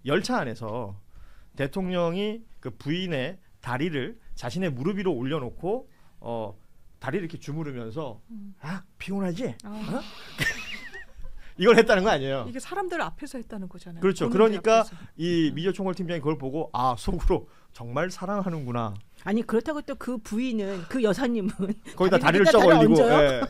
열차 안에서 대통령이 그 부인의 다리를 자신의 무릎 위로 올려놓고 다리를 이렇게 주무르면서 피곤하지? 어? 이걸 했다는 거 아니에요. 이게 사람들 앞에서 했다는 거잖아요. 그렇죠. 그러니까 이 미디어 총괄 팀장이 그걸 보고 속으로 정말 사랑하는구나. 아니 그렇다고 또 그 부인은 그 여사님은 거기다 다리를 쩍 올리고. 예.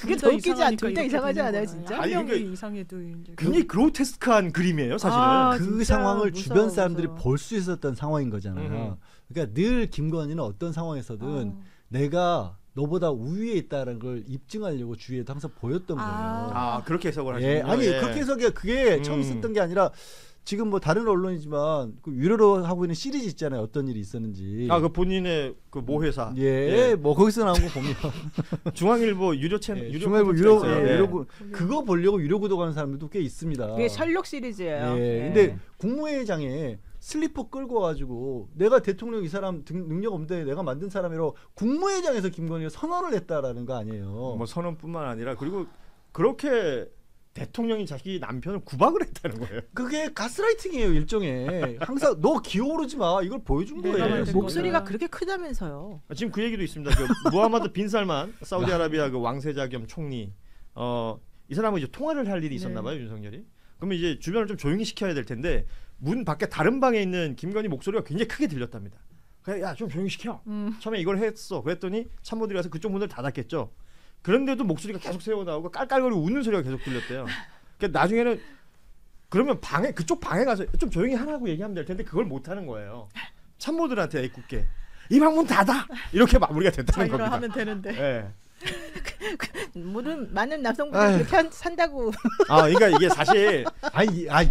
그게 더 웃기지 않? 둘 다 이상하지 않아요, 진짜? 한 명이 이상해도 이제 굉장히 그로테스크한 그림이에요, 사실은. 그 상황을 무서워, 주변 사람들이 볼 수 있었던 상황인 거잖아요. 그러니까 늘 김건희는 어떤 상황에서든 내가 너보다 우위에 있다는 걸 입증하려고 주위에도 항상 보였던 거예요. 그렇게 해석을 하시군요. 아니 그렇게 해석이 그게 처음 있었던 게 아니라 지금 뭐 다른 언론이지만 그 유료로 하고 있는 시리즈 있잖아요. 어떤 일이 있었는지. 그 본인의 그 모 회사. 뭐 거기서 나온 거 보면 중앙일보 유료 채널, 중앙일보 유료 그거 보려고 유료 구독하는 사람들도 꽤 있습니다. 그게 셜록 시리즈예요. 근데 국무회의장에 슬리퍼 끌고 가지고 내가 대통령 이 사람 능력 없는데 내가 만든 사람이라고 국무회의장에서 김건희가 선언을 했다라는 거 아니에요. 뭐 선언뿐만 아니라 그리고 그렇게 대통령이 자기 남편을 구박을 했다는 거예요. 그게 가스라이팅이에요, 일종의. 항상 너 기어오르지 마. 이걸 보여준 거예요. 목소리가 그렇게 크다면서요. 지금 그 얘기도 있습니다. 그 무하마드 빈 살만 사우디아라비아 그 왕세자 겸 총리. 이 사람은 이제 통화를 할 일이 있었나 봐요, 윤석열이. 그러면 이제 주변을 좀 조용히 시켜야 될 텐데 문 밖에 다른 방에 있는 김건희 목소리가 굉장히 크게 들렸답니다. 그래, 야, 좀 조용히 시켜. 처음에 이걸 했어. 그랬더니 참모들이 가서 그쪽 문을 닫았겠죠. 그런데도 목소리가 계속 새어나오고 깔깔거리고 웃는 소리가 계속 들렸대요. 그러니까 나중에는 그러면 그쪽 방에 가서 좀 조용히 하라고 얘기하면 될 텐데 그걸 못 하는 거예요. 참모들한테 애꿎게 이 방문 닫아 이렇게 마무리가 됐다는 겁니다. 하면 되는데. 네. 모든 많은 남성분들 그렇게 산다고. 그러니까 이게 사실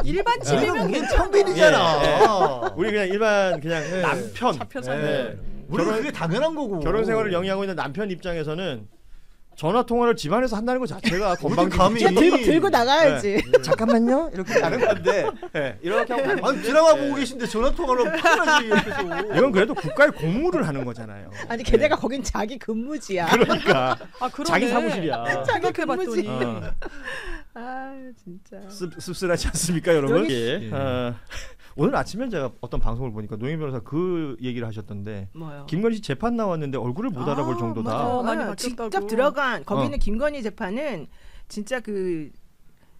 일반 집이면 평빈이잖아. 우리 그냥 일반 남편. 잡혀 사는. 우리는 그게 당연한 거고. 결혼 생활을 영위하고 있는 남편 입장에서는 전화 통화를 집안에서 한다는 것 자체가 건방지. 들고 나가야지. 잠깐만요. 이렇게 가는 건데. 이렇게 하고 드라마 보고 계신데 전화 통화로 팍하지 옆에서. 이건 그래도 국가의 공무를 하는 거잖아요. 아니 게다가 거긴 자기 근무지야. 그러니까 자기 사무실이야. 자기 근무지. 진짜. 씁쓸하지 않습니까, 여러분? 오늘 아침에 제가 어떤 방송을 보니까 노영 변호사 그 얘기를 하셨던데 뭐요? 김건희 씨 재판 나왔는데 얼굴을 못 알아볼 정도다. 맞아. 직접 들어간 거기는 김건희 재판은 진짜 그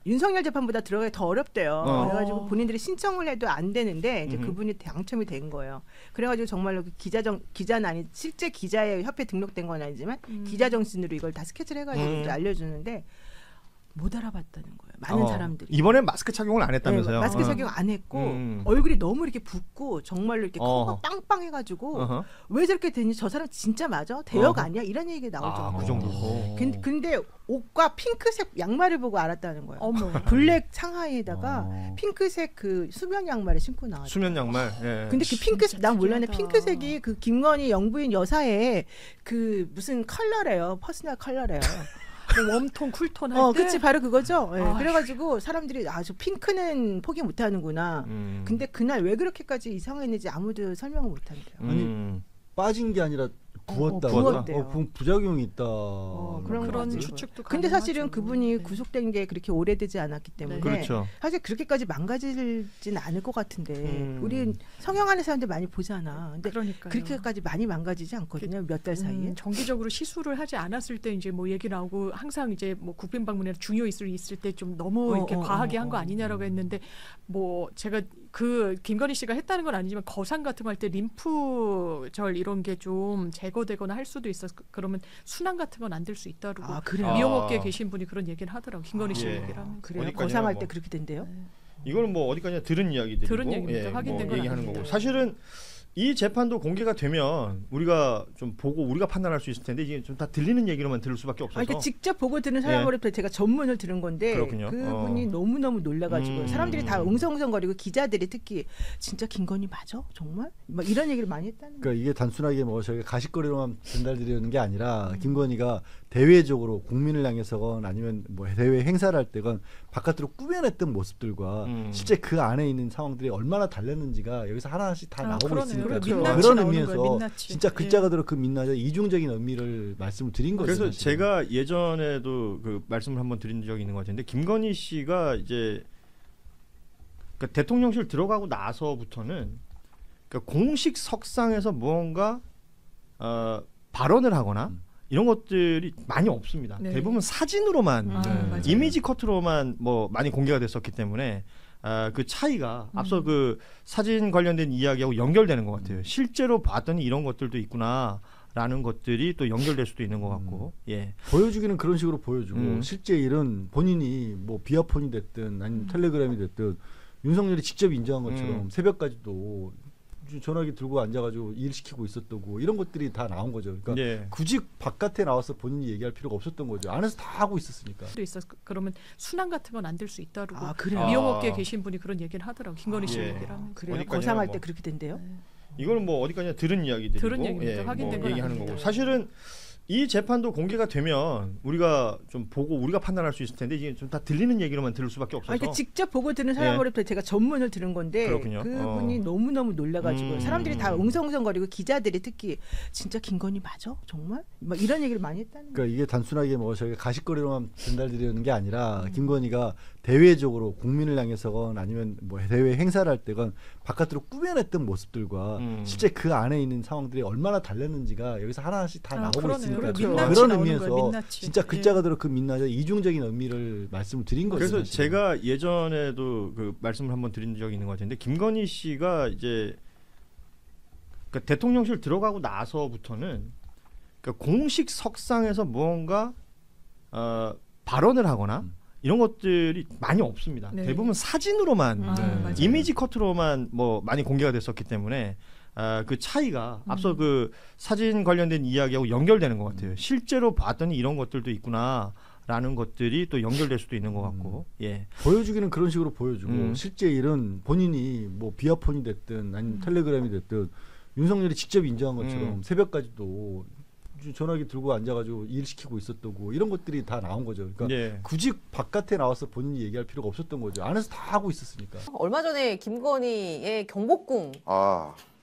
윤석열 재판보다 들어가기 더 어렵대요. 그래가지고 본인들이 신청을 해도 안 되는데 이제 그분이 당첨이 된 거예요. 그래가지고 정말로 그 기자는 아니 실제 기자의 협회 등록된 건 아니지만 기자 정신으로 이걸 다 스케치를 해가지고 알려주는데. 못 알아봤다는 거예요. 많은 사람들이. 이번엔 마스크 착용을 안 했다면서요? 마스크 착용 안 했고 얼굴이 너무 이렇게 붓고 정말로 이렇게 코가 빵빵해가지고 왜 저렇게 되니 저 사람 진짜 맞아? 대역 아니야? 이런 얘기가 나올 정도. 그 정도고. 근데 옷과 핑크색 양말을 보고 알았다는 거예요. 블랙 상하이에다가 핑크색 그 수면 양말을 신고 나왔어요. 수면 양말. 예. 근데 그 핑크색 난 몰랐네. 핑크색이 그 김건희 영부인 여사의 그 무슨 컬러래요. 퍼스널 컬러래요. 웜톤, 쿨톤 할 때. 그치 바로 그거죠. 그래가지고 사람들이 저 핑크는 포기 못하는구나. 근데 그날 왜 그렇게까지 이상했는지 아무도 설명을 못한대요. 아니 빠진 게 아니라 부었다. 부작용이 있다. 그런 추측도. 근데 사실은 그분이 구속된 게 그렇게 오래되지 않았기 때문에 그렇죠. 사실 그렇게까지 망가지진 않을 것 같은데 우리 성형하는 사람들 많이 보잖아. 근데 그렇게까지 많이 망가지지 않거든요. 몇 달 사이에. 정기적으로 시술을 하지 않았을 때 이제 뭐 얘기 나오고 항상 이제 뭐 국빈 방문이나 중요 이술이 있을 때 좀 너무 이렇게 과하게 한 거 아니냐라고 했는데 뭐 제가 그 김건희 씨가 했다는 건 아니지만 거상 같은 거 할 때 림프절 이런 게 좀 제거되거나 할 수도 있어. 그러면 순환 같은 건 안 될 수 있다고. 미용업계에 계신 분이 그런 얘기를 하더라고. 김건희 씨 얘기를 하면서. 그래요? 거상할 때 그렇게 된대요? 이거는 뭐 어디까지나 들은 이야기들이고 들은 얘기입니다. 확인된 건 얘기하는 아닙니다. 거고. 사실은 이 재판도 공개가 되면 우리가 좀 보고 우리가 판단할 수 있을 텐데 이게 좀 다 들리는 얘기로만 들을 수밖에 없어서. 그러니까 직접 보고 들은 사람으로부터 제가 전문을 들은 건데 그렇군요. 그분이 너무너무 놀라가지고 사람들이 다 웅성웅성거리고 기자들이 특히 진짜 김건희 맞아? 정말? 막 이런 얘기를 많이 했다는 거예요. 그러니까 이게 단순하게 뭐 저희가 가십거리로만 전달드리는 게 아니라 김건희가 대외적으로 국민을 향해서건 아니면 뭐 대외 행사를 할 때건 바깥으로 꾸며냈던 모습들과 실제 그 안에 있는 상황들이 얼마나 달랐는지가 여기서 하나씩 다 나오고 있으니까 그런 의미에서 진짜 글자 그대로 그 민낯의 이중적인 의미를 말씀을 드린 거죠. 그래서 사실. 제가 예전에도 그 말씀을 한번 드린 적이 있는 것 같은데 김건희 씨가 이제 그러니까 대통령실 들어가고 나서부터는 그러니까 공식 석상에서 무언가 발언을 하거나 이런 것들이 많이 없습니다. 네. 대부분 사진으로만 맞아요. 이미지 컷으로만 뭐 많이 공개가 됐었기 때문에 그 차이가 앞서 그 사진 관련된 이야기하고 연결되는 것 같아요. 실제로 봤더니 이런 것들도 있구나라는 것들이 또 연결될 수도 있는 것 같고, 예. 보여주기는 그런 식으로 보여주고 실제 일은 본인이 뭐 비아폰이 됐든 아니면 텔레그램이 됐든 윤석열이 직접 인정한 것처럼 새벽까지도 전화기 들고 앉아가지고 일 시키고 있었다고 이런 것들이 다 나온 거죠. 그러니까 예. 굳이 바깥에 나와서 본인이 얘기할 필요가 없었던 거죠. 안에서 다 하고 있었으니까. 그러면 순환 같은 건 안 될 수 있다고 아, 그래요? 미용업계에 계신 분이 그런 얘기를 하더라고. 김건희 씨 예. 얘기를 하면. 그래요. 어디까지나 거상할 뭐. 때 그렇게 된대요. 이거는 뭐 어디까지나 들은 이야기들이고, 들은 얘기입니다. 확인된 건 얘기하는 아닙니다. 거고. 사실은 이 재판도 공개가 되면 우리가 좀 보고 우리가 판단할 수 있을 텐데 이게 좀 다 들리는 얘기로만 들을 수밖에 없어서. 그러니까 직접 보고 들은 사람으로부터 제가 전문을 들은 건데 그렇군요. 그분이 너무너무 놀라가지고 사람들이 다 웅성웅성거리고 기자들이 특히 진짜 김건희 맞아? 정말? 막 이런 얘기를 많이 했다는 거예요. 그러니까 이게 단순하게 뭐 저희가 가십거리로만 전달드리는 게 아니라 김건희가 대외적으로 국민을 향해서건 아니면 뭐 대외 행사를 할 때건 바깥으로 꾸며냈던 모습들과 실제 그 안에 있는 상황들이 얼마나 달랐는지가 여기서 하나씩 다 나오고 그러네요. 있으니까 그렇죠. 민낯이 그런 나오는 의미에서 거예요, 민낯이. 진짜 글자가 들어 그 민낯의 이중적인 의미를 말씀을 드린 거죠. 그래서 사실은. 제가 예전에도 그 말씀을 한번 드린 적이 있는 것 같은데 김건희 씨가 이제 그러니까 대통령실 들어가고 나서부터는 그러니까 공식 석상에서 무언가 발언을 하거나 이런 것들이 많이 없습니다. 네. 대부분 사진으로만 맞아요. 이미지 컷으로만 뭐 많이 공개가 됐었기 때문에 그 차이가 앞서 그 사진 관련된 이야기하고 연결되는 것 같아요. 실제로 봤더니 이런 것들도 있구나라는 것들이 또 연결될 수도 있는 것 같고, 예. 보여주기는 그런 식으로 보여주고 실제 일은 본인이 뭐 비아폰이 됐든 아니면 텔레그램이 됐든 윤석열이 직접 인정한 것처럼 새벽까지도 전화기 들고 앉아가지고 일 시키고 있었다고 이런 것들이 다 나온 거죠. 그러니까 예. 굳이 바깥에 나와서 본인이 얘기할 필요가 없었던 거죠. 안에서 다 하고 있었으니까. 얼마 전에 김건희의 경복궁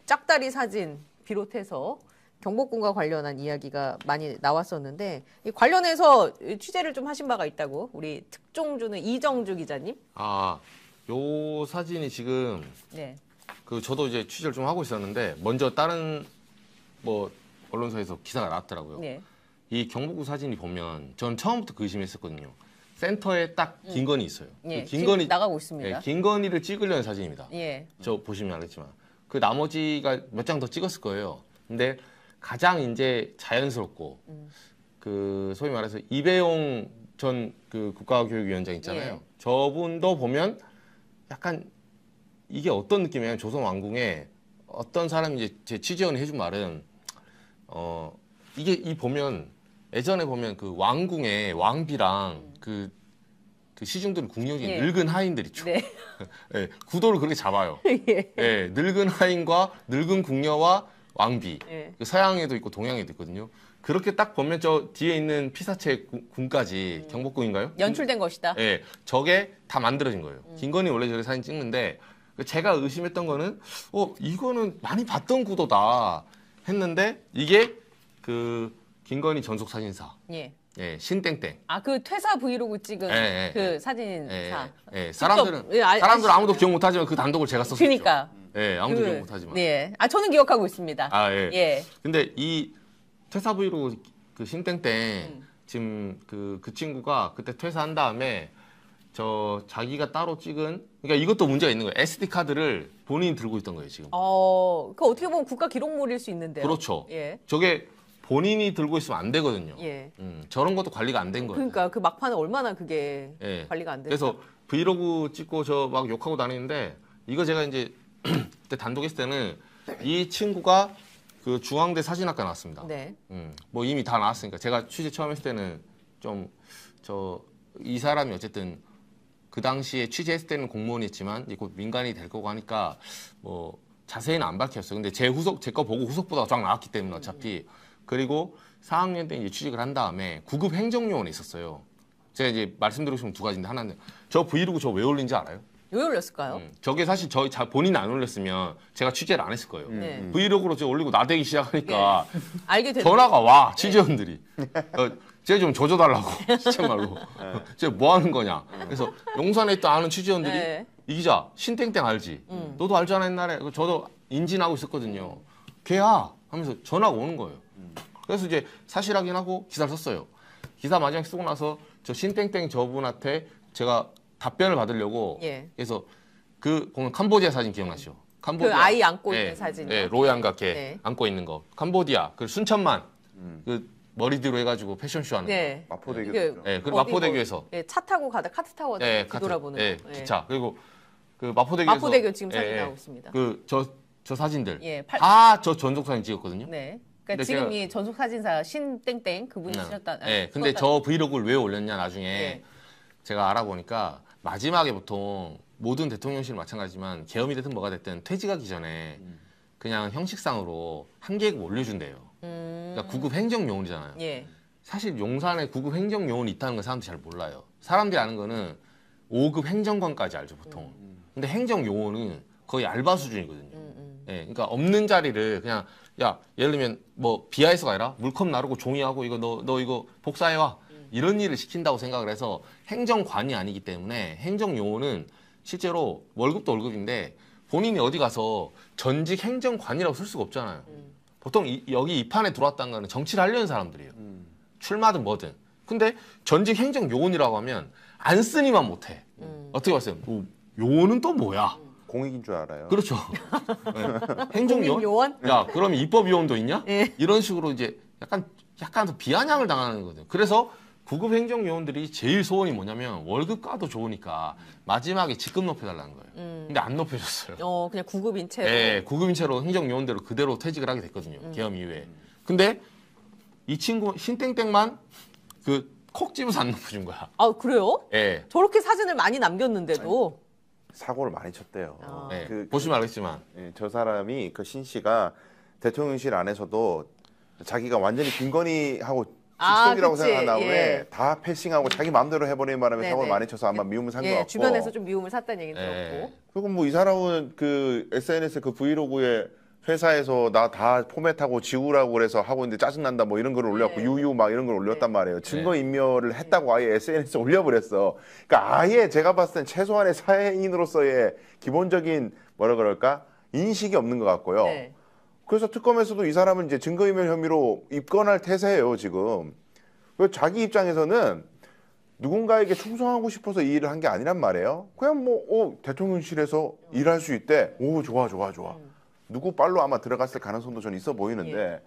짝다리 사진 비롯해서 경복궁과 관련한 이야기가 많이 나왔었는데 이 관련해서 취재를 좀 하신 바가 있다고 우리 특종주는 이정주 기자님. 요 사진이 지금 네. 그 저도 이제 취재를 좀 하고 있었는데 먼저 다른 뭐 언론사에서 기사가 나왔더라고요. 네. 이 경복궁 사진이 보면 전 처음부터 그 의심했었거든요. 센터에 딱 김건희 있어요. 예. 그 김건희 지금 나가고 있습니다. 예, 김건희를 찍으려는 사진입니다. 예. 저 보시면 알겠지만 그 나머지가 몇 장 더 찍었을 거예요. 근데 가장 이제 자연스럽고 그 소위 말해서 이배용 전 그 국가교육위원장 있잖아요. 예. 저분도 보면 약간 이게 어떤 느낌이냐면 조선 왕궁에 어떤 사람이 이제 제 취재원이 해준 말은 이게 이 보면 예전에 보면 그 왕궁에 왕비랑 그 시중들 궁녀 중에 예. 늙은 하인들 있죠. 네. 예, 구도를 그렇게 잡아요. 예. 예, 늙은 하인과 늙은 궁녀와 왕비. 예. 그 서양에도 있고 동양에도 있거든요. 그렇게 딱 보면 저 뒤에 있는 피사체 궁까지 경복궁인가요? 연출된 것이다. 예, 저게 다 만들어진 거예요. 김건희 원래 저렇게 사진 찍는데 제가 의심했던 거는 이거는 많이 봤던 구도다 했는데 이게 그 김건희 전속 사진사 예. 예, 신땡땡. 그 퇴사 브이로그 찍은 예, 그 예. 사진사. 예, 사람들은 예, 사람들은 아무도 기억 못하지만 그 단독을 제가 썼었죠. 그러니까. 예, 아무도 기억 못하지만. 네. 저는 기억하고 있습니다. 예. 예. 근데 이 퇴사 브이로그 그 신땡땡 지금 그 친구가 그때 퇴사한 다음에 자기가 따로 찍은 그러니까 이것도 문제가 있는 거예요. SD 카드를 본인이 들고 있던 거예요, 지금. 그 어떻게 보면 국가 기록물일 수 있는데요. 그렇죠. 예. 저게 본인이 들고 있으면 안 되거든요. 예. 저런 것도 관리가 안 된 거예요. 그러니까 그 막판에 얼마나 그게 예. 관리가 안 돼서. 그래서 브이로그 찍고 저 막 욕하고 다니는데 이거 제가 이제 그때 단독 했을 때는 이 친구가 그 중앙대 사진학과 나왔습니다. 네. 뭐 이미 다 나왔으니까 제가 취재 처음 했을 때는 좀 이 사람이 어쨌든 그 당시에 취재했을 때는 공무원이었지만 이제 곧 민간이 될 거고 하니까 뭐 자세히는 안 밝혔어요. 근데 제 거 보고 후속보다가 쫙 나왔기 때문에 어차피 그리고 4학년 때 이제 취직을 한 다음에 구급 행정요원에 있었어요. 제가 이제 말씀드리고 싶은 두 가지인데 하나는 저 브이로그 저 왜 올린지 알아요? 왜 올렸을까요? 저게 사실 본인이 안 올렸으면 제가 취재를 안 했을 거예요. 네. 브이로그로 저 올리고 나대기 시작하니까 알게 되는 전화가 와 취재원들이 쟤 좀 조져달라고 진짜 말로 쟤 뭐 하는 거냐. 그래서 용산에 있던 아는 취재원들이 네. 이 기자 신땡땡 알지? 너도 알잖아 옛날에. 저도 인진하고 있었거든요. 걔야 하면서 전화가 오는 거예요. 그래서 이제 사실 확인하고 기사를 썼어요. 기사 마지막에 쓰고 나서 저 신땡땡 저분한테 제가 답변을 받으려고 예. 그래서 그 보면 캄보디아 사진 기억나시죠? 캄보디아. 그 아이 안고 있는 사진. 네, 로양과 걔 네. 안고 있는 거. 캄보디아. 그 순천만 그 머리 뒤로 해가지고 패션쇼 하는 네. 거. 마포대교. 네, 그리고 마포대교에서. 예, 차 타고 가다 카트 타고 뒤돌아보는 네, 거. 예. 기차. 그리고 그 마포대교에서. 마포대교 지금 사진 나오고 있습니다. 그 저 사진들. 예, 다 저 전속 사진 찍었거든요. 네. 그러니까 근데 지금 제가- 이 전속 사진사 신땡땡 그분이 쓰셨다. 네, 근데 저 브이로그를 왜 올렸냐 나중에 네. 제가 알아보니까 마지막에 보통 모든 대통령실 마찬가지지만 계엄이 됐든 뭐가 됐든 퇴직하기 전에 그냥 형식상으로 한 계획 올려준대요. 그러니까 구급 행정요원이잖아요. 예. 사실 용산에 구급 행정요원이 있다는 건 사람들이 잘 몰라요. 사람들이 아는 거는 5급 행정관까지 알죠 보통. 근데 행정요원은 거의 알바 수준이거든요. 예, 그러니까 없는 자리를 그냥 야 예를 들면 뭐 비하해서가 아니라 물컵 나르고 종이하고 이거 너 이거 복사해 와 이런 일을 시킨다고 생각을 해서 행정관이 아니기 때문에 행정요원은 실제로 월급도 월급인데 본인이 어디 가서 전직 행정관이라고 쓸 수가 없잖아요. 보통 여기 이 판에 들어왔다는 거는 정치를 하려는 사람들이에요. 출마든 뭐든. 근데 전직 행정요원이라고 하면 안 쓰니만 못해. 어떻게 봤어요? 요원은 또 뭐야? 공익인 줄 알아요. 그렇죠. 네. 행정요원? 요원? 야, 그럼 입법요원도 있냐? 예. 이런 식으로 이제 약간 더 비아냥을 당하는 거거든요. 그래서 구급 행정요원들이 제일 소원이 뭐냐면 월급과도 좋으니까 마지막에 직급 높여달라는 거예요. 근데 안 높여줬어요. 그냥 구급인 채로. 네, 구급인 채로 행정요원대로 그대로 퇴직을 하게 됐거든요. 계엄 이후에. 근데 이 친구 신땡땡만 그 콕 집어서 안 높여준 거야. 아, 그래요? 예. 저렇게 사진을 많이 남겼는데도. 사고를 많이 쳤대요. 네, 그- 보시면 알겠지만 예, 저 사람이 그 신 씨가 대통령실 안에서도 자기가 완전히 김건희하고 직속이라고 그치. 생각한 다음에 예. 다 패싱하고 자기 마음대로 해버리는 바람에 네네. 사고를 많이 쳐서 아마 미움을 산 것 예, 같고. 주변에서 좀 미움을 샀다는 얘기 예. 들었고. 그리고 뭐 이 사람은 그 SNS 그 브이로그에 회사에서 나 다 포맷하고 지우라고 그래서 하고 있는데 짜증난다 뭐 이런 걸 올렸고 네. 유유 막 이런 걸 올렸단 말이에요. 증거 인멸을 했다고 아예 SNS에 올려버렸어. 그러니까 아예 제가 봤을 땐 최소한의 사회인으로서의 기본적인 뭐라 그럴까 인식이 없는 것 같고요. 네. 그래서 특검에서도 이 사람은 이제 증거인멸 혐의로 입건할 태세예요 지금. 그 자기 입장에서는 누군가에게 충성하고 싶어서 이 일을 한 게 아니란 말이에요. 그냥 뭐 대통령실에서 일할 수 있대. 오 좋아. 누구 빨로 아마 들어갔을 가능성도 전 있어 보이는데. 예.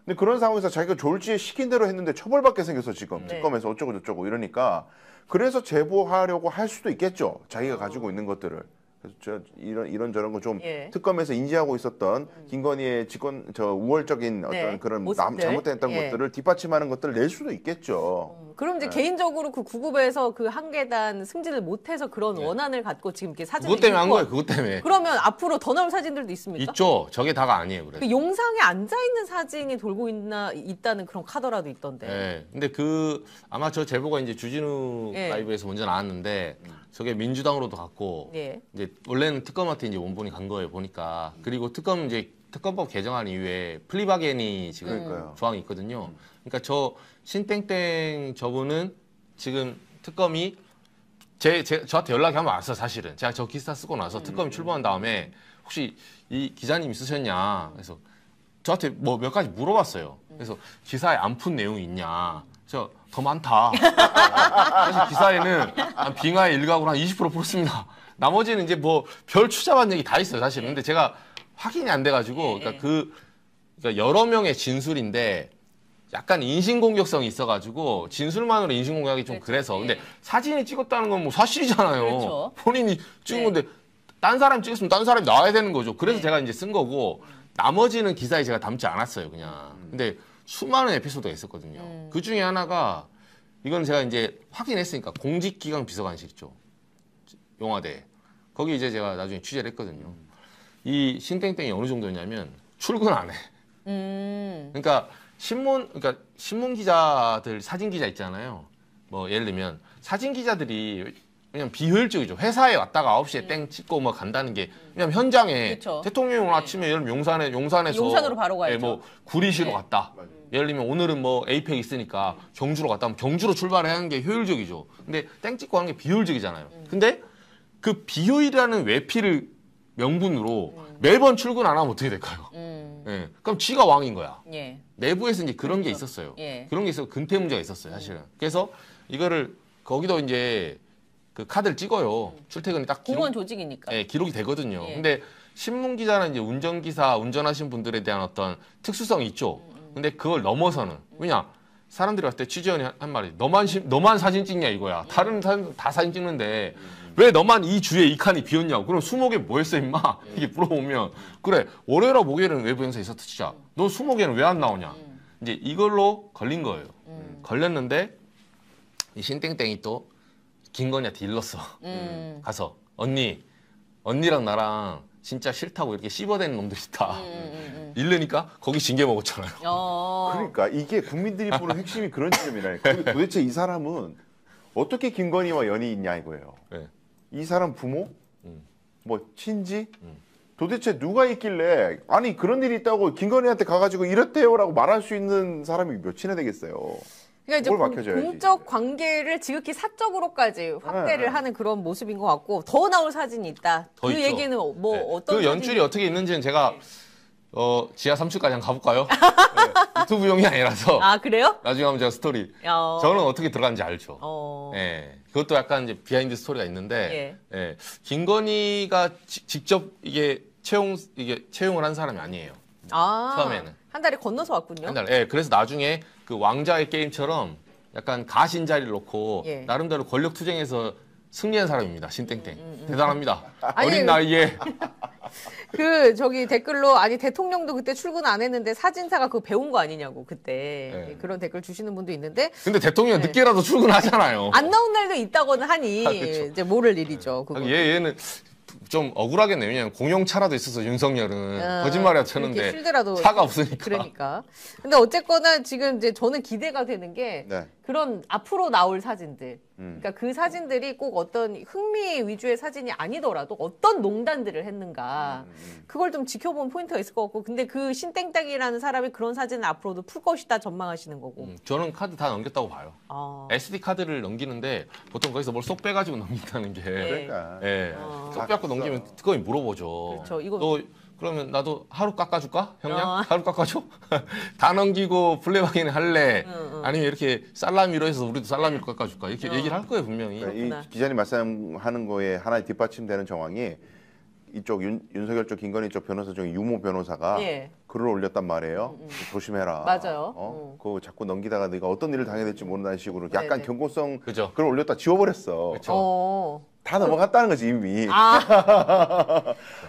근데 그런 상황에서 자기가 졸지에 시킨 대로 했는데 처벌받게 생겼어 지금. 네. 특검에서 어쩌고 저쩌고 이러니까. 그래서 제보하려고 할 수도 있겠죠. 자기가 가지고 있는 것들을. 그래서 이런저런 거 좀 예. 특검에서 인지하고 있었던 김건희의 우월적인 어떤 네, 그런 모습들. 잘못됐던 예. 것들을 뒷받침하는 것들을 낼 수도 있겠죠. 그럼 이제 개인적으로 그 구급에서 그 한 계단 승진을 못해서 그런 원한을 갖고 지금 이렇게 사진을 그것 때문에 한 입고 거예요. 그것 때문에. 그러면 앞으로 더 나올 사진들도 있습니까? 있죠. 저게 다가 아니에요. 그래서. 그 용상에 앉아 있는 사진이 돌고 있다는 그런 카더라도 있던데. 네. 근데 아마 저 제보가 이제 주진우 예. 라이브에서 먼저 나왔는데 저게 민주당으로도 갔고 예. 이제 원래는 특검한테 이제 원본이 간 거예요 보니까. 그리고 특검법 개정안 이후에 플리바겐이 지금 그러니까요. 조항이 있거든요. 그러니까 저 신땡땡 저분은 지금 특검이 저한테 연락이 한번 왔어 사실은. 제가 저 기사 쓰고 나서 특검이 출범한 다음에 혹시 이 기자님이 쓰셨냐. 그래서 저한테 뭐 몇 가지 물어봤어요. 그래서 기사에 안 푼 내용이 있냐. 저 더 많다. 사실 기사에는 한 빙하의 일각으로 한 20% 풀었습니다. 나머지는 이제 뭐 별 추잡한 얘기 다 있어요 사실은. 근데 제가 확인이 안 돼가지고 그러니까 여러 명의 진술인데 약간 인신공격성이 있어가지고 진술만으로 인신공격하기 좀 그래서. 근데 사진이 찍었다는 건 뭐 사실이잖아요. 그렇죠. 본인이 찍은 네. 건데 딴 사람 찍었으면 딴 사람이 나와야 되는 거죠. 그래서 제가 이제 쓴 거고 나머지는 기사에 제가 담지 않았어요 그냥. 근데 수많은 에피소드가 있었거든요. 그 중에 하나가 이건 제가 이제 확인했으니까 공직기강 비서관실 있죠. 용화대. 거기 이제 제가 나중에 취재를 했거든요. 이 신땡땡이 어느 정도였냐면 출근 안 해. 그러니까 신문 기자들, 사진 기자 있잖아요. 뭐 예를 들면 사진 기자들이 그냥 비효율적이죠. 회사에 왔다가 9시에 땡 찍고 뭐 간다는 게 왜냐면 현장에 그쵸. 대통령이 오늘 아침에 예를 들면 용산에서 용산으로 바로 가야죠. 뭐 구리시로 네. 갔다. 예를 들면 오늘은 뭐 에이펙 있으니까 경주로 갔다 하면 경주로 출발하는 게 효율적이죠. 근데 땡 찍고 하는 게 비효율적이잖아요. 근데 그 비효율이라는 외피를 명분으로 매번 출근 안 하면 어떻게 될까요? 예. 그럼 쥐가 왕인 거야. 예. 내부에서 이제 그런 게 그렇죠. 있었어요. 예. 그런 게 있어서 근태 문제가 있었어요, 사실은. 그래서 이거를 거기도 이제 그 카드를 찍어요. 출퇴근이 딱 공무원 조직이니까. 예, 기록이 되거든요. 예. 근데 신문 기자는 이제 운전기사, 운전하신 분들에 대한 어떤 특수성이 있죠. 근데 그걸 넘어서는 왜냐? 사람들이 봤을 때 취재원이 한 말이 너만 사진 찍냐 이거야. 다른 사람 다 사진 찍는데 왜 너만 이 주에 이 칸이 비었냐고. 그럼 수목에 뭐 했어 임마? 이게 물어보면 그래 월요일하고 목요일은 외부 행사 있었다 치자. 너 수목에는 왜 안 나오냐? 이제 이걸로 걸린 거예요. 걸렸는데 이 신땡땡이 또 김건희한테 일렀어. 가서 언니랑 나랑 진짜 싫다고 이렇게 씹어대는 놈들이 있다. 이르니까 거기 징계 먹었잖아요. 그러니까 이게 국민들이 보는 핵심이 그런 지점이라니까. 도대체 이 사람은 어떻게 김건희와 연이 있냐 이거예요. 네. 이 사람 부모? 뭐 친지? 도대체 누가 있길래 아니 그런 일이 있다고 김건희한테 가가지고 이랬대요라고 말할 수 있는 사람이 몇이나 되겠어요. 그러니까 이제 그걸 밝혀줘야지. 공적 관계를 지극히 사적으로까지 확대를 하는 그런 모습인 것 같고 더 나올 사진이 있다. 더 그 있죠. 얘기는 뭐 네. 어떤 그 연출이 사진이- 어떻게 있는지는 제가 지하 3층까지 한번 가볼까요? 네. 유튜브용이 아니라서 아 그래요? 나중에 한번 제가 스토리 저는 어떻게 들어갔는지 알죠. 예. 그것도 약간 이제 비하인드 스토리가 있는데 예. 김건희가 직접 이게 채용을 한 사람이 아니에요. 처음에는 한 달에 건너서 왔군요. 한 달. 예. 그래서 나중에 그 왕자의 게임처럼 약간 가신 자리를 놓고 예. 나름대로 권력 투쟁에서 승리한 사람입니다. 신땡땡. 대단합니다. 아니, 어린 나이에 그 저기 댓글로 아니 대통령도 그때 출근 안 했는데 사진사가 그거 배운 거 아니냐고 그때 네. 그런 댓글 주시는 분도 있는데 근데 대통령 네. 늦게라도 출근하잖아요. 안 나온 날도 있다고는 하니 그렇죠. 이제 모를 일이죠. 그거. 얘는 좀 억울하겠네요. 왜냐면 공용차라도 있어서 윤석열은 거짓말이야 쳤는데 이렇게 쉴드라도 차가 없으니까. 그러니까. 근데 어쨌거나 지금 이제 저는 기대가 되는 게 네. 그런 앞으로 나올 사진들. 그러니까 그 사진들이 꼭 어떤 흥미 위주의 사진이 아니더라도 어떤 농단들을 했는가. 그걸 좀 지켜보는 포인트가 있을 것 같고. 근데 그 신땡땡이라는 사람이 그런 사진을 앞으로도 풀 것이다 전망하시는 거고. 저는 카드 다 넘겼다고 봐요. SD 카드를 넘기는데 보통 거기서 뭘 쏙 빼가지고 넘긴다는 게. 그러니까. 예. 쏙 빼갖고 넘기면 특검이 물어보죠. 그렇죠. 이거 너 그러면 나도 하루 깎아줄까? 형량? 하루 깎아줘? 다 넘기고 플레이바겐 할래? 아니면 이렇게 살라미로 해서 우리도 살라미로 깎아줄까? 이렇게 얘기를 할 거예요 분명히. 그러니까 이 기자님 말씀하는 거에 하나의 뒷받침되는 정황이 이쪽 윤석열 쪽 김건희 쪽 변호사 중에 유모 변호사가 예. 글을 올렸단 말이에요. 조심해라. 맞아요. 그거 자꾸 넘기다가 네가 어떤 일을 당해야 될지 모른다는 식으로 약간 네네. 경고성 그죠. 글을 올렸다 지워버렸어. 그렇죠. 다 넘어갔다는 거지 이미.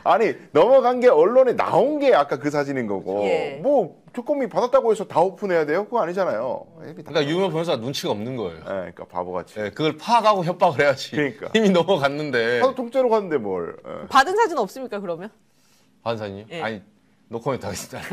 아니 넘어간 게 언론에 나온 게 아까 그 사진인 거고 예. 뭐 특검이 받았다고 해서 다 오픈해야 돼요? 그거 아니잖아요. 그러니까 유명 변호사가 눈치가 없는 거예요. 네, 그러니까 바보같이. 예, 그걸 파악하고 협박을 해야지. 그러니까. 이미 넘어갔는데. 하도 통째로 갔는데 뭘. 예. 받은 사진 없습니까 그러면? 반사님? 예. 아니 노코멘트 하겠습니다.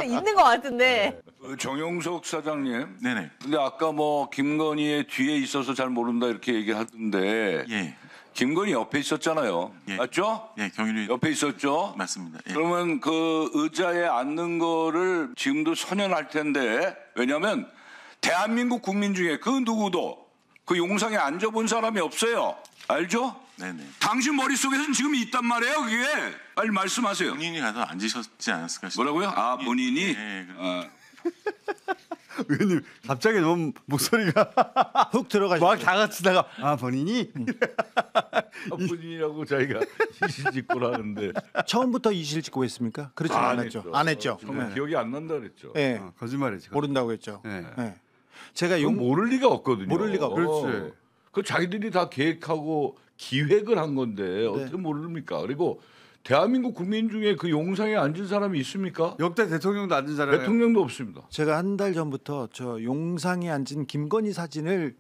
있는 것 같은데. 정용석 사장님. 네네. 근데 아까 뭐 김건희의 뒤에 있어서 잘 모른다 이렇게 얘기를 하던데. 예. 김건희 옆에 있었잖아요. 예. 맞죠? 예, 경윤이 옆에 있었죠. 맞습니다. 예. 그러면 그 의자에 앉는 거를 지금도 선연할 텐데 왜냐하면 대한민국 국민 중에 그 누구도 그 용상에 앉아본 사람이 없어요. 알죠? 네네. 당신 머릿속에서는 지금 있단 말이에요. 그게 빨리 말씀하세요. 본인이 가서 앉으셨지 않았을까 싶어요. 뭐라고요? 아 본인이 예, 아, 의원님 갑자기 너무 목소리가 훅 들어가시죠. 막 다 같이다가 아 본인이 본인이라고 자기가 시신 짓고 하는데 처음부터 이실 짓고 했습니까? 그렇지 않았죠. 안 했죠. 기억이 안 난다 그랬죠. 예. 거짓말이지. 모른다고 했죠. 네. 예. 제가 그건 모를 리가 없거든요. 모를 리가 없죠. 그렇지. 그 자기들이 다 계획하고 기획을 한 건데 어떻게 모릅니까? 그리고 대한민국 국민 중에 그 용상에 앉은 사람이 있습니까? 역대 대통령도 앉은 사람이 대통령도 없습니다. 제가 한 달 전부터 저 용상에 앉은 김건희 사진을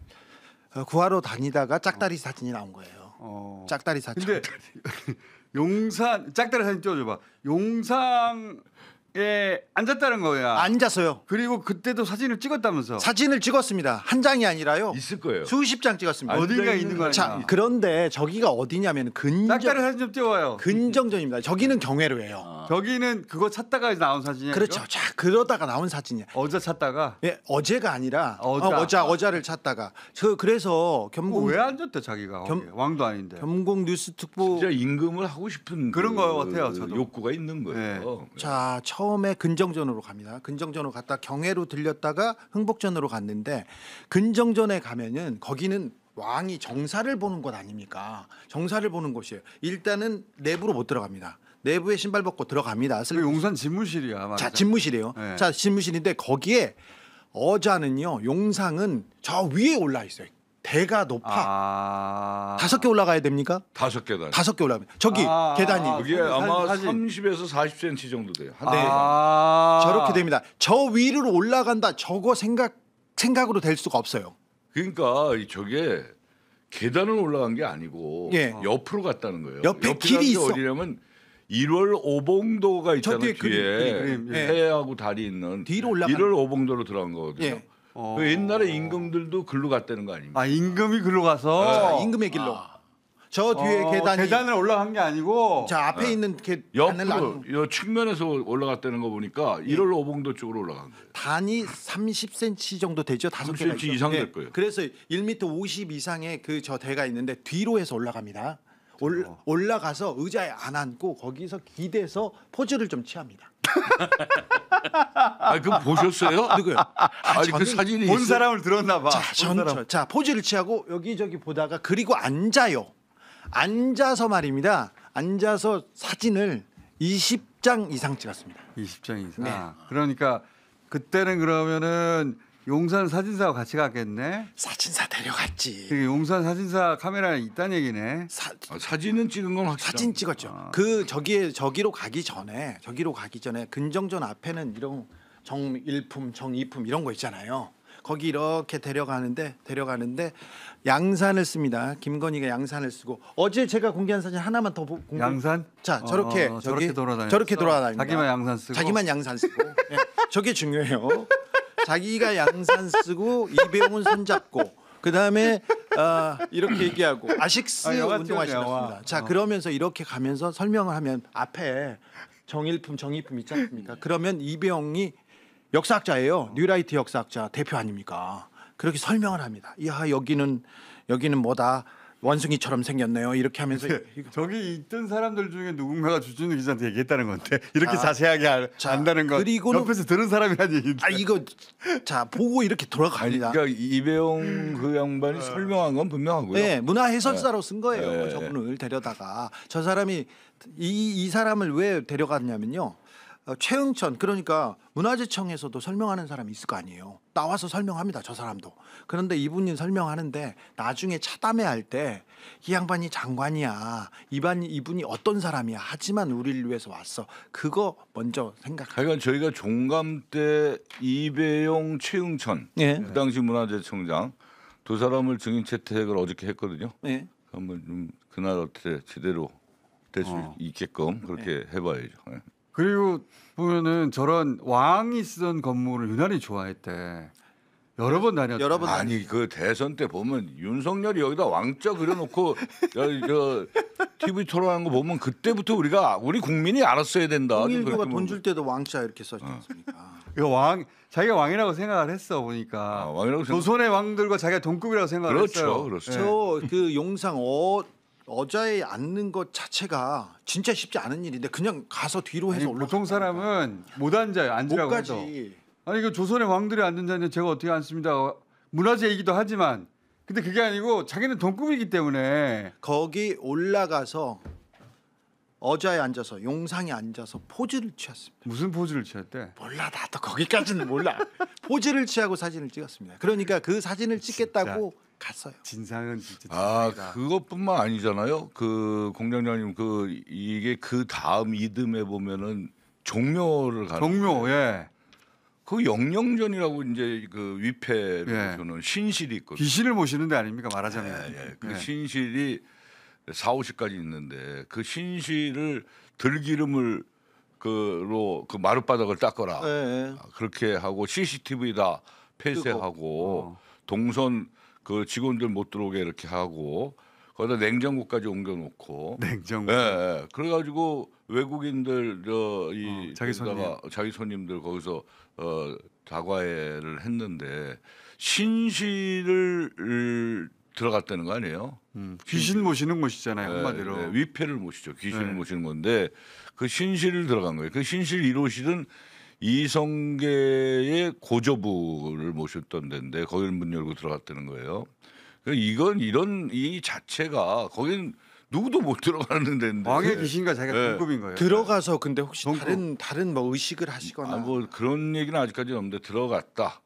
구하러 다니다가 짝다리 사진이 나온 거예요. 짝다리 사진. 근데 용산 짝다리 사진 띄워줘봐. 용상에 앉았다는 거야. 앉았어요. 그리고 그때도 사진을 찍었다면서. 사진을 찍었습니다. 한 장이 아니라요. 있을 거예요. 수십 장 찍었습니다. 어딘가 있는 거야. 자, 그런데 저기가 어디냐면 짝다리 사진 좀 띄워요. 근정전입니다. 저기는 경회로예요. 저기는 그거 찾다가 나온 사진이에요. 그렇죠. 이거? 자, 그러다가 나온 사진이야. 어제 찾다가. 예, 어제가 아니라 어자. 어자를 찾다가 그래서 겸공 왜 앉았대 자기가 왕도 아닌데. 겸공 뉴스특보 진짜 임금을 하고 싶은 그런 거 같아요. 저도. 욕구가 있는 거예요. 네. 자, 처음에 근정전으로 갑니다. 근정전으로 갔다 경회로 들렸다가 흥복전으로 갔는데 근정전에 가면은 거기는 왕이 정사를 보는 곳 아닙니까? 정사를 보는 곳이에요. 일단은 내부로 못 들어갑니다. 내부에 신발 벗고 들어갑니다. 용산 집무실이야. 말하자면. 자, 집무실이에요. 네. 자, 집무실인데 거기에 어자는요, 용상은 저 위에 올라 있어요. 대가 높아. 5개 올라가야 됩니까? 5계단. 5개 올라갑니다. 저기 계단이. 그게 아마 30에서 40cm 정도 돼요. 네. 저렇게 됩니다. 저 위로 올라간다. 저거 생각으로 될 수가 없어요. 그러니까 저게 계단을 올라간 게 아니고 예. 옆으로 갔다는 거예요. 옆에 길이 있어. 어디냐면 1월 오봉도가 있잖아요. 뒤에 그림. 예. 해하고 달이 있는 뒤로 올라간 1월 오봉도로 들어간 거거든요. 예. 그 옛날에 임금들도 글로 갔다는 거 아닙니까? 임금이 글로 가서 임금의 길로. 저 뒤에 계단을 올라간 게 아니고 자 앞에 있는 옆으로 이 측면에서 올라갔다는 거 보니까 1월 오봉도 쪽으로 올라간 거예요. 단이 30cm 정도 되죠. 5개가 30cm 이상 될 거예요. 그래서 1m 50 이상의 그 저 대가 있는데 뒤로 해서 올라갑니다. 올라가서 의자에 안 앉고 거기서 기대서 포즈를 좀 취합니다. 아, 그거 보셨어요? 누구요? 아니 그 사진이 본 있어요? 사람을 들었나 봐. 자, 포즈를 취하고 여기저기 보다가 그리고 앉아요. 앉아서 말입니다. 앉아서 사진을 20장 이상 찍었습니다. 20장 이상. 네. 그러니까 그때는 그러면은 용산 사진사와 같이 갔겠네. 사진사 데려갔지. 그게 용산 사진사 카메라에 있다는 얘기네. 사진은 찍은 건 확실히. 사진 찍었죠. 저기로 가기 전에 근정전 앞에는 이런 정일품, 정이품 이런 거 있잖아요. 거기 이렇게 데려가는데 양산을 씁니다. 김건희가 양산을 쓰고 어제 제가 공개한 사진 하나만 더 공개. 양산? 자, 저렇게 저렇게 돌아다니는. 자기만 양산 쓰고. 네, 저게 중요해요. 자기가 양산 쓰고 이배용은 손잡고 그다음에 이렇게 얘기하고 아식스 운동화 신었습니다. 자, 그러면서 이렇게 가면서 설명을 하면 앞에 정일품, 정이품 있지 않습니까? 그러면 이배용이 역사학자예요. 뉴라이트 역사학자 대표 아닙니까? 그렇게 설명을 합니다. 이야, 여기는 뭐다. 원숭이처럼 생겼네요. 이렇게 하면서 저기 있던 사람들 중에 누군가가 주준우 기자한테 얘기했다는 건데 이렇게 자세하게 안다는 거. 그리고 옆에서 들은 사람이란 얘기인데. 이거 자 보고 이렇게 돌아갑니다. 그러니까 이배용 그 양반이 설명한 건 분명하고요. 네, 문화 해설사로 쓴 거예요. 저분을 데려다가 저 사람이 이 사람을 왜 데려갔냐면요. 최응천 그러니까 문화재청에서도 설명하는 사람이 있을 거 아니에요. 나와서 설명합니다. 저 사람도. 그런데 이분이 설명하는데 나중에 차담회 할 때 이 양반이 장관이야. 이분이 어떤 사람이야. 하지만 우리를 위해서 왔어. 그거 먼저 생각해요. 그러니까 저희가 종감 때 이배용, 최응천 그 당시 문화재청장 두 사람을 증인 채택을 어저께 했거든요. 한번 좀 그날 어떻게 제대로 될 수 있게끔 그렇게 해봐야죠. 그리고 보면은 저런 왕이 쓰던 건물을 유난히 좋아했대. 여러 번 다녔대. 아니 그 대선 때 보면 윤석열이 여기다 왕자 그려놓고 저 TV 토론하는 거 보면 그때부터 우리 국민이 알았어야 된다. 홍일교가 돈 줄 때도 왕자 이렇게 써있지 않습니까? 이거 자기가 왕이라고 생각을 했어 보니까. 조선의 왕들과 자기가 동급이라고 생각을 했어요. 그렇죠. 그 용상 어자에 앉는 것 자체가 진짜 쉽지 않은 일인데 그냥 가서 뒤로 해서 올라. 보통 사람은 못 앉아요. 앉으라고 해도. 아니 그 조선의 왕들이 앉은 자리는 제가 어떻게 앉습니다. 문화재이기도 하지만 근데 그게 아니고 자기는 동급이기 때문에 거기 올라가서 어자에 앉아서 용상에 앉아서 포즈를 취했습니다. 무슨 포즈를 취했대? 몰라, 나도 거기까지는 몰라. 포즈를 취하고 사진을 찍었습니다. 그러니까 그 사진을 찍겠다고 갔어요. 진상은 진짜. 그것뿐만 아니잖아요. 그 공장장님 이게 그 다음 이듬해 보면은 종묘를 가는. 종묘, 예. 그 영령전이라고 이제 그 위패를 주는 신실이 있거든요. 귀신을 모시는 데 아닙니까 말하자면. 그 신실이 4-50가지 있는데 그 신실을 들기름을 그 마룻바닥을 닦아라. 그렇게 하고 CCTV 다 폐쇄하고 동선 그 직원들 못 들어오게 이렇게 하고 거기다 냉장고까지 옮겨놓고 냉장고. 예. 그래가지고 외국인들 자기 손님들 거기서 다과회를 했는데 신실을 들어갔다는 거 아니에요? 귀신 모시는 곳이잖아요. 한마디로. 위패를 모시죠. 귀신을 모시는 건데 그 신실을 들어간 거예요. 그 신실 1호실은 이성계의 고조부를 모셨던 데인데 거기를 문 열고 들어갔다는 거예요. 이건 이 자체가 거긴 누구도 못 들어가는 데인데 왕의 귀신과 자기가 동급인 거예요. 들어가서 근데 혹시 다른 뭐 의식을 하시거나 뭐 그런 얘기는 아직까지는 없는데 들어갔다.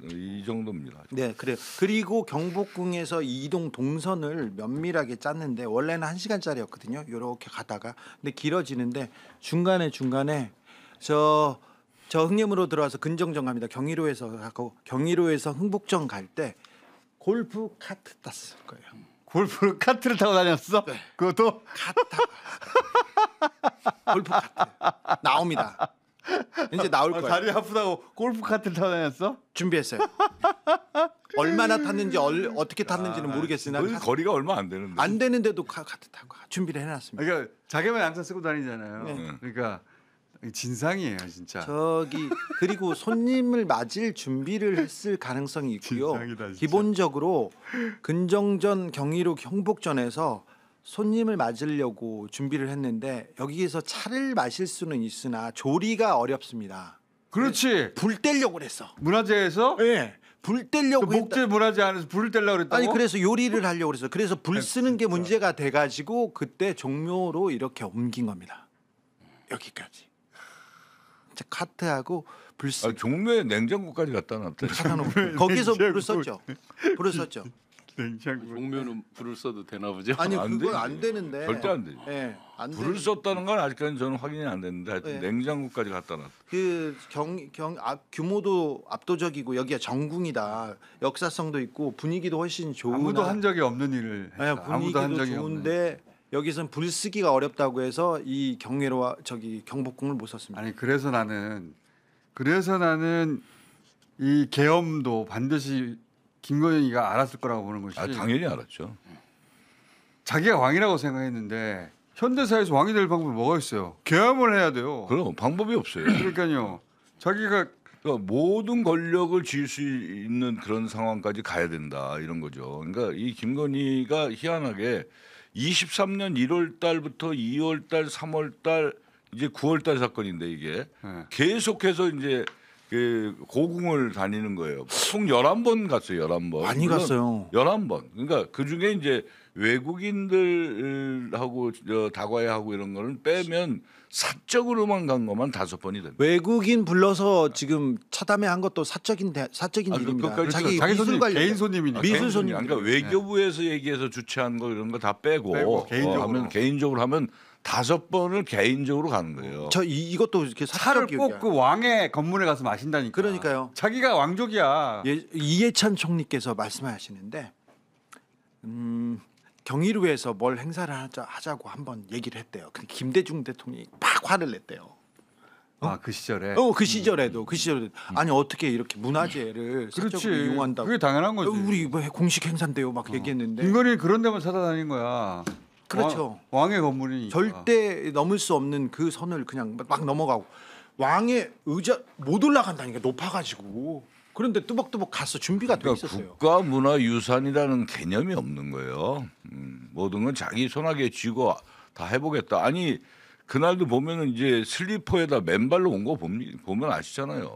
이 정도입니다. 네, 그래요. 그리고 경복궁에서 이동 동선을 면밀하게 짰는데 원래는 1시간짜리였거든요. 이렇게 가다가 근데 길어지는데 중간에 저 흥림으로 들어와서 근정정 갑니다. 경의로에서 가고 경의로에서 흥북정 갈 때 골프 카트 탔을 거예요. 골프 카트를 타고 다녔어? 네. 그것도 카트 골프 카트 나옵니다. 이제 나올 거예요. 다리 아프다고 골프 카트를 타고 다녔어? 준비했어요. 얼마나 탔는지 어떻게 탔는지는 모르겠으나 거리가 얼마 안 되는데. 안 되는데도 카트 타고 준비를 해놨습니다. 그러니까 자기만 양산 쓰고 다니잖아요. 네. 그러니까 진상이에요, 진짜. 그리고 손님을 맞을 준비를 했을 가능성이 있고요. 진상이다, 기본적으로 근정전, 경의로, 경복전에서 손님을 맞으려고 준비를 했는데 여기에서 차를 마실 수는 있으나 조리가 어렵습니다. 그렇지. 불 떼려고 그랬어. 문화재에서? 네. 불 떼려고 목재 문화재 안에서 불을 떼려고 그랬다고? 아니 그래서 요리를 하려고 그랬어요. 그래서 불 쓰는 게 문제가 돼가지고 그때 종묘로 이렇게 옮긴 겁니다. 여기까지. 카트하고 불 쓰. 종묘에 냉장고까지 갖다 놨대. 거기서 불을 썼죠. 종묘는 불을 써도 되나 보죠? 아니 그건 안 되는데. 절대 안 되죠. 네, 불을 썼다는 건 아직까지 저는 확인이 안 됐는데 하여튼 냉장고까지 갖다 놨다. 규모도 압도적이고 여기가 정궁이다. 역사성도 있고 분위기도 훨씬 좋은. 아무도 한 적이 없는 일을 했다. 분위기도 아무도 한 적이 좋은데 없는. 여기서는 불 쓰기가 어렵다고 해서 이 경회로와 경복궁을 못 썼습니다. 아니 그래서 나는 이 계엄도 반드시 김건희가 알았을 거라고 보는 것이. 당연히 알았죠. 자기가 왕이라고 생각했는데 현대사에서 왕이 될 방법이 뭐가 있어요? 계엄을 해야 돼요. 그럼 방법이 없어요. 그러니까요. 자기가 모든 권력을 쥐을 수 있는 그런 상황까지 가야 된다 이런 거죠. 그러니까 이 김건희가 희한하게 23년 1월 달부터 2월 달, 3월 달, 이제 9월 달 사건인데 이게 계속해서 이제 그 고궁을 다니는 거예요. 총 11번 갔어요. 11번. 많이 갔어요. 11번. 그러니까 그중에 이제 외국인들하고 다과회하고 이런 거는 빼면 사적으로만 간 것만 5번이 됩니다. 외국인 불러서 지금 차담회 한 것도 사적인 일입니다. 자기 손님, 개인 손님이니까. 미술 손님. 그러니까 외교부에서 얘기해서 주최한 거 이런 거 다 빼고 개인적으로 하면 5번을 개인적으로 가는 거예요. 이것도 이렇게 차를 꼭 그 왕의 건물에 가서 마신다니까. 그러니까요. 자기가 왕족이야. 이해찬 총리께서 말씀하시는데 경의로에서 뭘 행사를 하자고 한번 얘기를 했대요. 근데 김대중 대통령이 막 화를 냈대요. 그 시절에. 그 시절에도 아니 어떻게 이렇게 문화재를 사적으로 이용한다고? 그게 당연한 거지. 우리 공식 행사인데요, 막 얘기했는데. 김건희는 그런 데만 찾아다닌 거야. 그렇죠. 왕의 건물이니까. 절대 넘을 수 없는 그 선을 그냥 막 넘어가고 왕의 의자 못 올라간다니까 높아가지고. 그런데 뚜벅뚜벅 가서 준비가 돼 있었어요. 국가문화유산이라는 개념이 없는 거예요. 모든 건 자기 손아귀에 쥐고 다 해보겠다. 아니 그날도 보면은 이제 슬리퍼에다 맨발로 온 거 보면 아시잖아요.